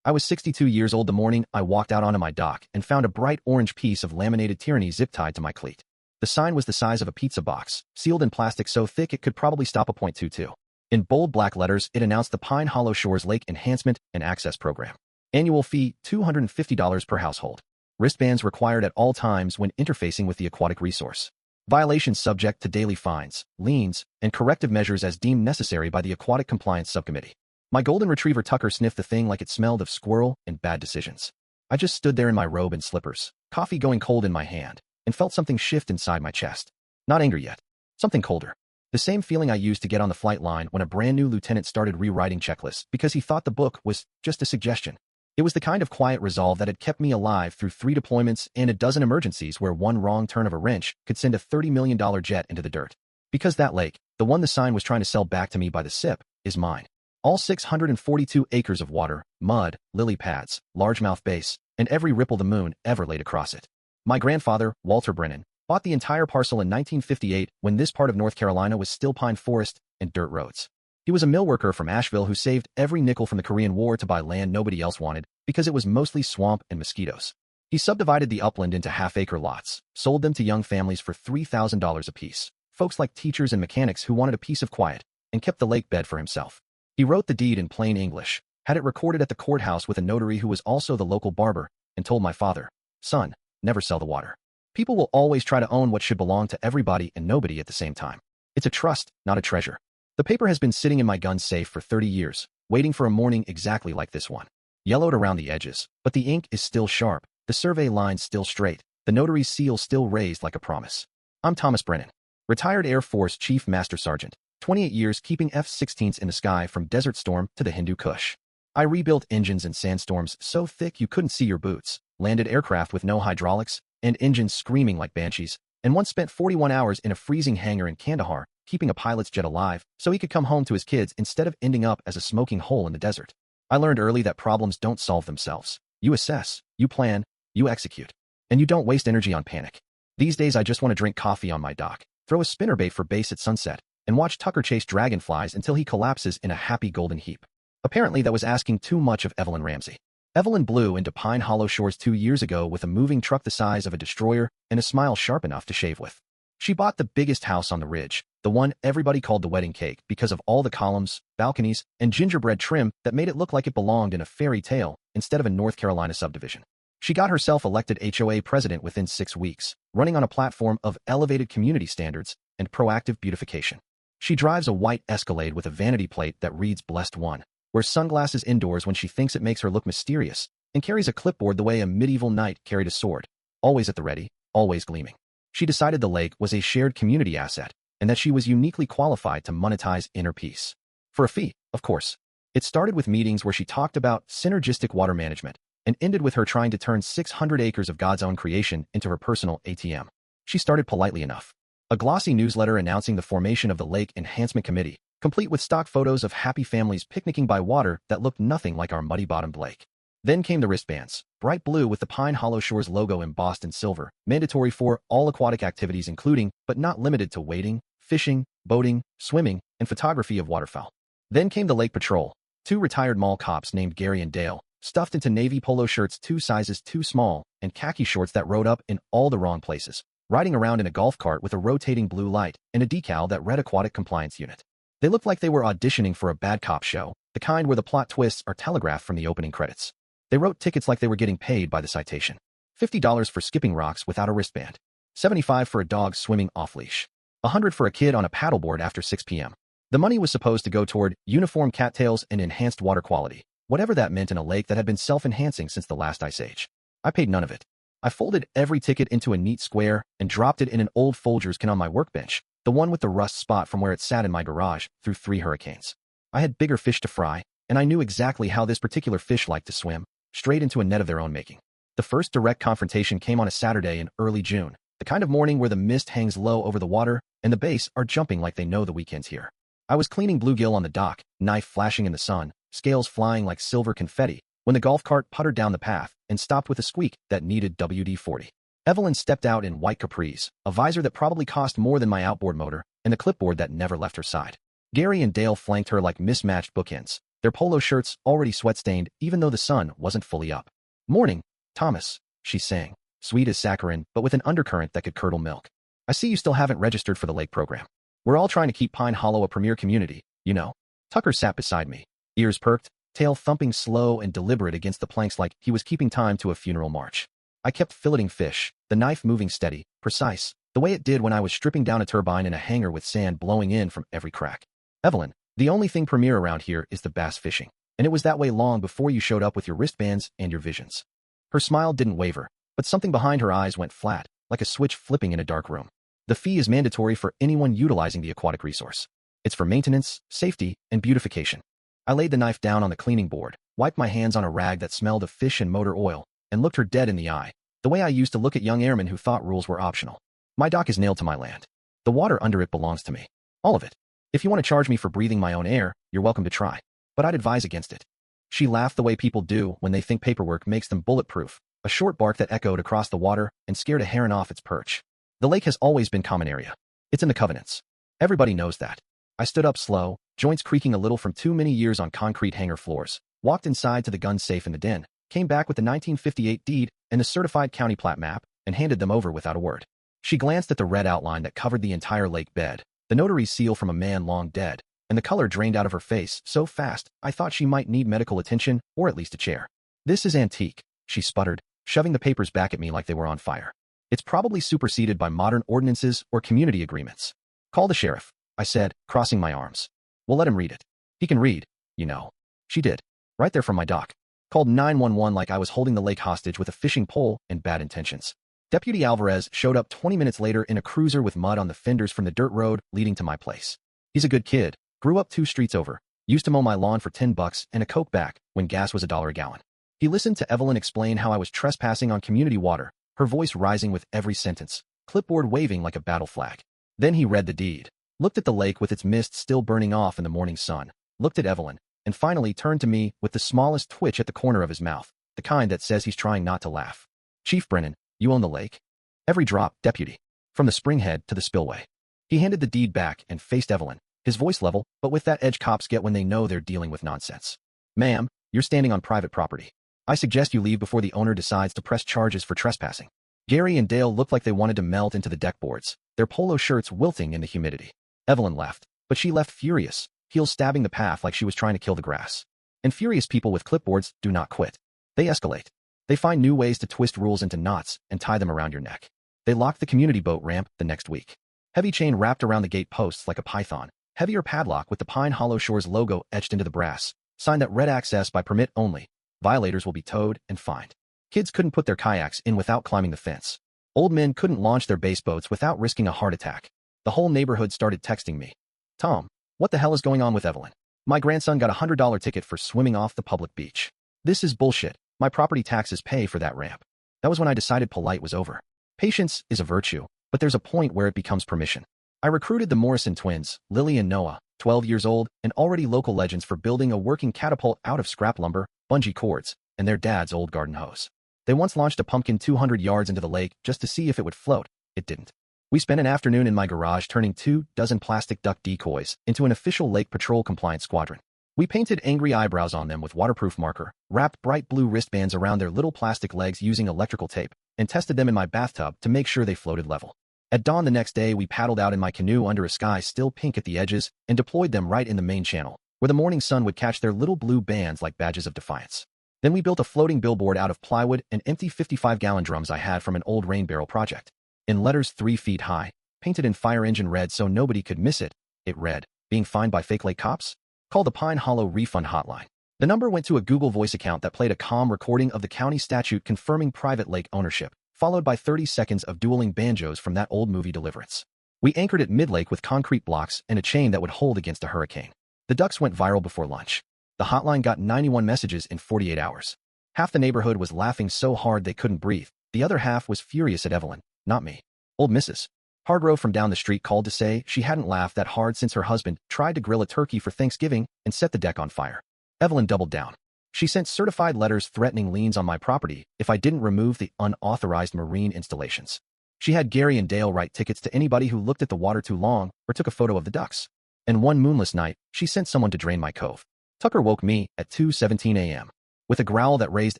I was 62 years old the morning I walked out onto my dock and found a bright orange piece of laminated tyranny zip-tied to my cleat. The sign was the size of a pizza box, sealed in plastic so thick it could probably stop a .22. In bold black letters, it announced the Pine Hollow Shores Lake Enhancement and Access Program. Annual fee, $250 per household. Wristbands required at all times when interfacing with the aquatic resource. Violations subject to daily fines, liens, and corrective measures as deemed necessary by the Aquatic Compliance Subcommittee. My golden retriever Tucker sniffed the thing like it smelled of squirrel and bad decisions. I just stood there in my robe and slippers, coffee going cold in my hand, and felt something shift inside my chest. Not anger yet. Something colder. The same feeling I used to get on the flight line when a brand new lieutenant started rewriting checklists because he thought the book was just a suggestion. It was the kind of quiet resolve that had kept me alive through 3 deployments and a dozen emergencies where one wrong turn of a wrench could send a $30 million jet into the dirt. Because that lake, the one the sign was trying to sell back to me by the sip, is mine. All 642 acres of water, mud, lily pads, largemouth bass, and every ripple the moon ever laid across it. My grandfather, Walter Brennan, bought the entire parcel in 1958 when this part of North Carolina was still pine forest and dirt roads. He was a mill worker from Asheville who saved every nickel from the Korean War to buy land nobody else wanted because it was mostly swamp and mosquitoes. He subdivided the upland into half-acre lots, sold them to young families for $3,000 apiece, folks like teachers and mechanics who wanted a piece of quiet, and kept the lake bed for himself. He wrote the deed in plain English, had it recorded at the courthouse with a notary who was also the local barber, and told my father, "Son, never sell the water. People will always try to own what should belong to everybody and nobody at the same time. It's a trust, not a treasure." The paper has been sitting in my gun safe for 30 years, waiting for a morning exactly like this one. Yellowed around the edges, but the ink is still sharp, the survey lines still straight, the notary's seal still raised like a promise. I'm Thomas Brennan, retired Air Force Chief Master Sergeant, 28 years keeping F-16s in the sky from Desert Storm to the Hindu Kush. I rebuilt engines in sandstorms so thick you couldn't see your boots, landed aircraft with no hydraulics, and engines screaming like banshees, and once spent 41 hours in a freezing hangar in Kandahar, keeping a pilot's jet alive so he could come home to his kids instead of ending up as a smoking hole in the desert. I learned early that problems don't solve themselves. You assess, you plan, you execute, and you don't waste energy on panic. These days I just want to drink coffee on my dock, throw a spinnerbait for bass at sunset, and watch Tucker chase dragonflies until he collapses in a happy golden heap. Apparently that was asking too much of Evelyn Ramsey. Evelyn blew into Pine Hollow Shores 2 years ago with a moving truck the size of a destroyer and a smile sharp enough to shave with. She bought the biggest house on the ridge, the one everybody called the wedding cake because of all the columns, balconies, and gingerbread trim that made it look like it belonged in a fairy tale instead of a North Carolina subdivision. She got herself elected HOA president within 6 weeks, running on a platform of elevated community standards and proactive beautification. She drives a white Escalade with a vanity plate that reads Blessed One, wears sunglasses indoors when she thinks it makes her look mysterious, and carries a clipboard the way a medieval knight carried a sword, always at the ready, always gleaming. She decided the lake was a shared community asset, and that she was uniquely qualified to monetize inner peace. For a fee, of course. It started with meetings where she talked about synergistic water management, and ended with her trying to turn 600 acres of God's own creation into her personal ATM. She started politely enough. A glossy newsletter announcing the formation of the Lake Enhancement Committee, complete with stock photos of happy families picnicking by water that looked nothing like our muddy-bottomed lake. Then came the wristbands, bright blue with the Pine Hollow Shores logo embossed in silver, mandatory for all aquatic activities including, but not limited to wading, fishing, boating, swimming, and photography of waterfowl. Then came the Lake Patrol, 2 retired mall cops named Gary and Dale, stuffed into navy polo shirts 2 sizes too small, and khaki shorts that rode up in all the wrong places, riding around in a golf cart with a rotating blue light and a decal that read Aquatic Compliance Unit. They looked like they were auditioning for a bad cop show, the kind where the plot twists are telegraphed from the opening credits. They wrote tickets like they were getting paid by the citation. $50 for skipping rocks without a wristband. $75 for a dog swimming off-leash. $100 for a kid on a paddleboard after 6 p.m. The money was supposed to go toward uniform cattails and enhanced water quality, whatever that meant in a lake that had been self-enhancing since the last ice age. I paid none of it. I folded every ticket into a neat square and dropped it in an old Folgers can on my workbench, the one with the rust spot from where it sat in my garage through 3 hurricanes. I had bigger fish to fry, and I knew exactly how this particular fish liked to swim, straight into a net of their own making. The first direct confrontation came on a Saturday in early June, the kind of morning where the mist hangs low over the water and the bass are jumping like they know the weekend's here. I was cleaning bluegill on the dock, knife flashing in the sun, scales flying like silver confetti, when the golf cart puttered down the path and stopped with a squeak that needed WD-40. Evelyn stepped out in white capris, a visor that probably cost more than my outboard motor, and the clipboard that never left her side. Gary and Dale flanked her like mismatched bookends, their polo shirts already sweat-stained even though the sun wasn't fully up. "Morning, Thomas," she sang, sweet as saccharin but with an undercurrent that could curdle milk. "I see you still haven't registered for the lake program. We're all trying to keep Pine Hollow a premier community, you know." Tucker sat beside me, ears perked, tail thumping slow and deliberate against the planks like he was keeping time to a funeral march. I kept filleting fish, the knife moving steady, precise, the way it did when I was stripping down a turbine in a hangar with sand blowing in from every crack. "Evelyn, the only thing premier around here is the bass fishing, and it was that way long before you showed up with your wristbands and your visions." Her smile didn't waver, but something behind her eyes went flat, like a switch flipping in a dark room. "The fee is mandatory for anyone utilizing the aquatic resource. It's for maintenance, safety, and beautification." I laid the knife down on the cleaning board, wiped my hands on a rag that smelled of fish and motor oil, and looked her dead in the eye, the way I used to look at young airmen who thought rules were optional. "My dock is nailed to my land. The water under it belongs to me. All of it. If you want to charge me for breathing my own air, you're welcome to try. But I'd advise against it." She laughed the way people do when they think paperwork makes them bulletproof, a short bark that echoed across the water and scared a heron off its perch. "The lake has always been common area. It's in the covenants. Everybody knows that." I stood up slow, joints creaking a little from too many years on concrete hangar floors, walked inside to the gun safe in the den, came back with the 1958 deed and the certified county plat map, and handed them over without a word. She glanced at the red outline that covered the entire lake bed, the notary's seal from a man long dead, and the color drained out of her face so fast I thought she might need medical attention or at least a chair. "This is antique," she sputtered, shoving the papers back at me like they were on fire. "It's probably superseded by modern ordinances or community agreements." "Call the sheriff," I said, crossing my arms. "We'll let him read it. He can read, you know." She did, right there from my dock. Called 911 like I was holding the lake hostage with a fishing pole and bad intentions. Deputy Alvarez showed up 20 minutes later in a cruiser with mud on the fenders from the dirt road leading to my place. He's a good kid, grew up 2 streets over, used to mow my lawn for $10 and a Coke back when gas was $1 a gallon. He listened to Evelyn explain how I was trespassing on community water, her voice rising with every sentence, clipboard waving like a battle flag. Then he read the deed, looked at the lake with its mist still burning off in the morning sun, looked at Evelyn, and finally turned to me with the smallest twitch at the corner of his mouth, the kind that says he's trying not to laugh. "Chief Brennan, you own the lake?" "Every drop, deputy. From the springhead to the spillway." He handed the deed back and faced Evelyn, his voice level, but with that edge cops get when they know they're dealing with nonsense. "Ma'am, you're standing on private property. I suggest you leave before the owner decides to press charges for trespassing." Gary and Dale looked like they wanted to melt into the deck boards, their polo shirts wilting in the humidity. Evelyn left, but she left furious, heels stabbing the path like she was trying to kill the grass. And furious people with clipboards do not quit. They escalate. They find new ways to twist rules into knots and tie them around your neck. They locked the community boat ramp the next week. Heavy chain wrapped around the gate posts like a python, heavier padlock with the Pine Hollow Shores logo etched into the brass, sign that read access by permit only. Violators will be towed and fined. Kids couldn't put their kayaks in without climbing the fence. Old men couldn't launch their bass boats without risking a heart attack. The whole neighborhood started texting me. "Tom, what the hell is going on with Evelyn? My grandson got a $100 ticket for swimming off the public beach. This is bullshit. My property taxes pay for that ramp." That was when I decided polite was over. Patience is a virtue, but there's a point where it becomes permission. I recruited the Morrison twins, Lily and Noah, 12 years old, and already local legends for building a working catapult out of scrap lumber, bungee cords, and their dad's old garden hose. They once launched a pumpkin 200 yards into the lake just to see if it would float. It didn't. We spent an afternoon in my garage turning 24 plastic duck decoys into an official Lake Patrol compliant squadron. We painted angry eyebrows on them with waterproof marker, wrapped bright blue wristbands around their little plastic legs using electrical tape, and tested them in my bathtub to make sure they floated level. At dawn the next day, we paddled out in my canoe under a sky still pink at the edges and deployed them right in the main channel, where the morning sun would catch their little blue bands like badges of defiance. Then we built a floating billboard out of plywood and empty 55-gallon drums I had from an old rain barrel project. In letters 3 feet high, painted in fire engine red so nobody could miss it, it read, "Being fined by fake lake cops? Call the Pine Hollow Refund Hotline." The number went to a Google Voice account that played a calm recording of the county statute confirming private lake ownership, followed by 30 seconds of dueling banjos from that old movie Deliverance. We anchored at mid-lake with concrete blocks and a chain that would hold against a hurricane. The ducks went viral before lunch. The hotline got 91 messages in 48 hours. Half the neighborhood was laughing so hard they couldn't breathe. The other half was furious at Evelyn, not me. Old Mrs. Hardrow from down the street called to say she hadn't laughed that hard since her husband tried to grill a turkey for Thanksgiving and set the deck on fire. Evelyn doubled down. She sent certified letters threatening liens on my property if I didn't remove the unauthorized marine installations. She had Gary and Dale write tickets to anybody who looked at the water too long or took a photo of the ducks. And one moonless night, she sent someone to drain my cove. Tucker woke me at 2:17 a.m. with a growl that raised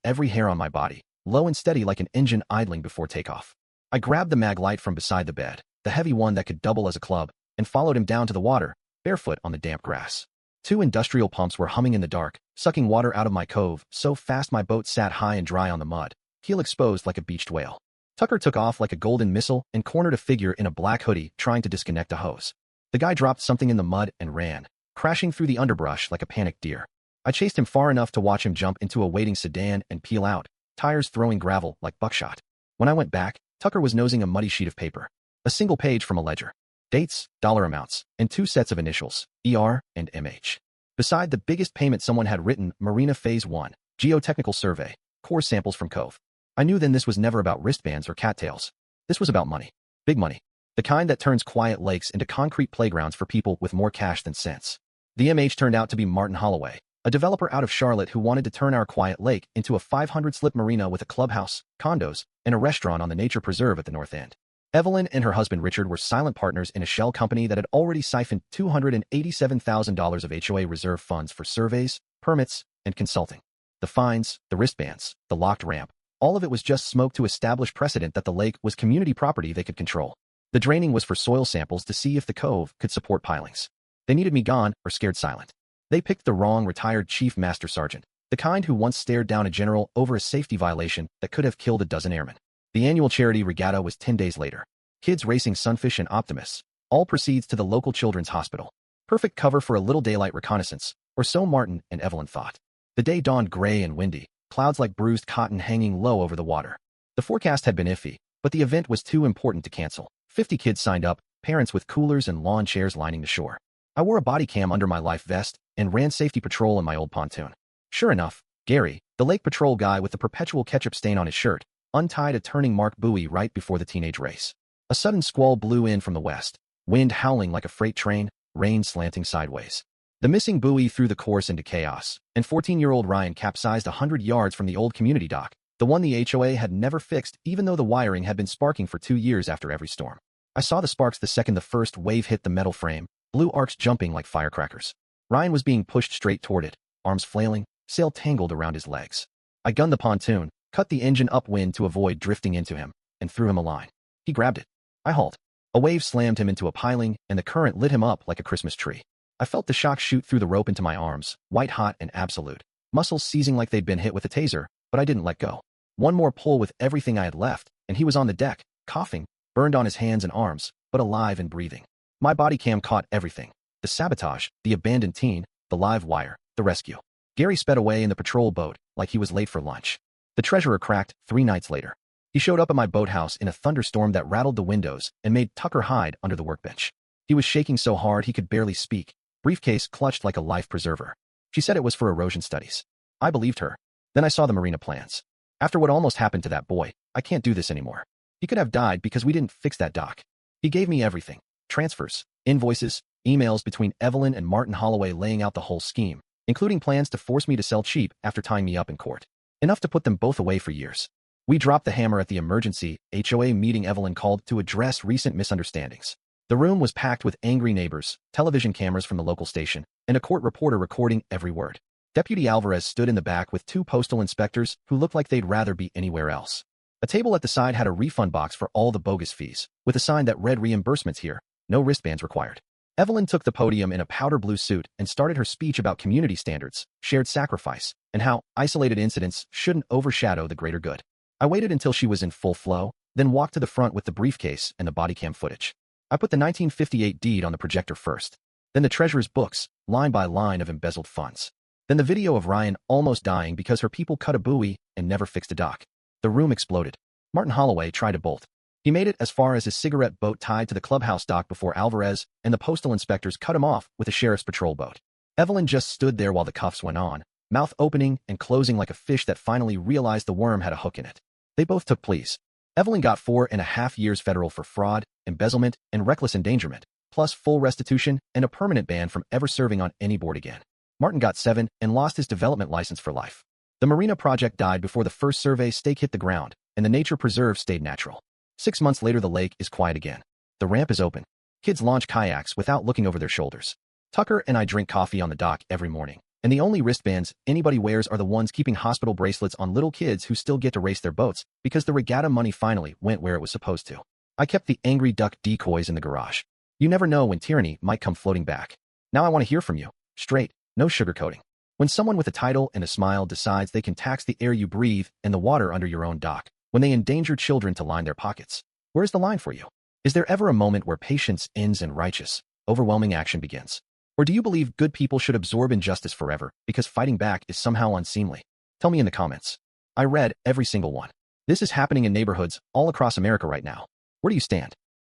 every hair on my body, low and steady like an engine idling before takeoff. I grabbed the mag light from beside the bed, the heavy one that could double as a club, and followed him down to the water, barefoot on the damp grass. 2 industrial pumps were humming in the dark, sucking water out of my cove so fast my boat sat high and dry on the mud, keel exposed like a beached whale. Tucker took off like a golden missile and cornered a figure in a black hoodie trying to disconnect a hose. The guy dropped something in the mud and ran, crashing through the underbrush like a panicked deer. I chased him far enough to watch him jump into a waiting sedan and peel out, tires throwing gravel like buckshot. When I went back, Tucker was nosing a muddy sheet of paper. A single page from a ledger. Dates, dollar amounts, and 2 sets of initials, ER and MH. Beside the biggest payment someone had written, Marina Phase 1, Geotechnical Survey, core samples from Cove. I knew then this was never about wristbands or cattails. This was about money. Big money. The kind that turns quiet lakes into concrete playgrounds for people with more cash than sense. The MH turned out to be Martin Holloway, a developer out of Charlotte who wanted to turn our quiet lake into a 500-slip marina with a clubhouse, condos, and a restaurant on the nature preserve at the north end. Evelyn and her husband Richard were silent partners in a shell company that had already siphoned $287,000 of HOA reserve funds for surveys, permits, and consulting. The fines, the wristbands, the locked ramp, all of it was just smoke to establish precedent that the lake was community property they could control. The draining was for soil samples to see if the cove could support pilings. They needed me gone or scared silent. They picked the wrong retired chief master sergeant, the kind who once stared down a general over a safety violation that could have killed a dozen airmen. The annual charity regatta was 10 days later. Kids racing sunfish and optimists, all proceeds to the local children's hospital. Perfect cover for a little daylight reconnaissance, or so Martin and Evelyn thought. The day dawned gray and windy, clouds like bruised cotton hanging low over the water. The forecast had been iffy, but the event was too important to cancel. 50 kids signed up, parents with coolers and lawn chairs lining the shore. I wore a body cam under my life vest and ran safety patrol in my old pontoon. Sure enough, Gary, the lake patrol guy with the perpetual ketchup stain on his shirt, untied a turning mark buoy right before the teenage race. A sudden squall blew in from the west, wind howling like a freight train, rain slanting sideways. The missing buoy threw the course into chaos, and 14-year-old Ryan capsized 100 yards from the old community dock, the one the HOA had never fixed even though the wiring had been sparking for 2 years after every storm. I saw the sparks the second the first wave hit the metal frame, blue arcs jumping like firecrackers. Ryan was being pushed straight toward it, arms flailing, sail tangled around his legs. I gunned the pontoon, cut the engine upwind to avoid drifting into him, and threw him a line. He grabbed it. I hauled. A wave slammed him into a piling, and the current lit him up like a Christmas tree. I felt the shock shoot through the rope into my arms, white-hot and absolute. Muscles seizing like they'd been hit with a taser, but I didn't let go. One more pull with everything I had left, and he was on the deck, coughing, burned on his hands and arms, but alive and breathing. My body cam caught everything. The sabotage, the abandoned teen, the live wire, the rescue. Gary sped away in the patrol boat, like he was late for lunch. The treasurer cracked 3 nights later. He showed up at my boathouse in a thunderstorm that rattled the windows and made Tucker hide under the workbench. He was shaking so hard he could barely speak, briefcase clutched like a life preserver. She said it was for erosion studies. I believed her. Then I saw the marina plans. After what almost happened to that boy, I can't do this anymore. He could have died because we didn't fix that dock. He gave me everything. Transfers, invoices, emails between Evelyn and Martin Holloway laying out the whole scheme, including plans to force me to sell cheap after tying me up in court. Enough to put them both away for years. We dropped the hammer at the emergency HOA meeting Evelyn called to address recent misunderstandings. The room was packed with angry neighbors, television cameras from the local station, and a court reporter recording every word. Deputy Alvarez stood in the back with 2 postal inspectors who looked like they'd rather be anywhere else. A table at the side had a refund box for all the bogus fees, with a sign that read reimbursements here, no wristbands required. Evelyn took the podium in a powder blue suit and started her speech about community standards, shared sacrifice, and how isolated incidents shouldn't overshadow the greater good. I waited until she was in full flow, then walked to the front with the briefcase and the body cam footage. I put the 1958 deed on the projector first, then the treasurer's books, line by line of embezzled funds. Then the video of Ryan almost dying because her people cut a buoy and never fixed a dock. The room exploded. Martin Holloway tried to bolt. He made it as far as his cigarette boat tied to the clubhouse dock before Alvarez and the postal inspectors cut him off with a sheriff's patrol boat. Evelyn just stood there while the cuffs went on, mouth opening and closing like a fish that finally realized the worm had a hook in it. They both took pleas. Evelyn got 4.5 years federal for fraud, embezzlement, and reckless endangerment, plus full restitution and a permanent ban from ever serving on any board again. Martin got 7 and lost his development license for life. The marina project died before the first survey stake hit the ground, and the nature preserve stayed natural. 6 months later, the lake is quiet again. The ramp is open. Kids launch kayaks without looking over their shoulders. Tucker and I drink coffee on the dock every morning. And the only wristbands anybody wears are the ones keeping hospital bracelets on little kids who still get to race their boats because the regatta money finally went where it was supposed to. I kept the angry duck decoys in the garage. You never know when tyranny might come floating back. Now I want to hear from you. Straight, no sugarcoating. When someone with a title and a smile decides they can tax the air you breathe and the water under your own dock, when they endanger children to line their pockets, where's the line for you? Is there ever a moment where patience ends and righteous, overwhelming action begins? Or do you believe good people should absorb injustice forever because fighting back is somehow unseemly? Tell me in the comments. I read every single one. This is happening in neighborhoods all across America right now. Where do you stand?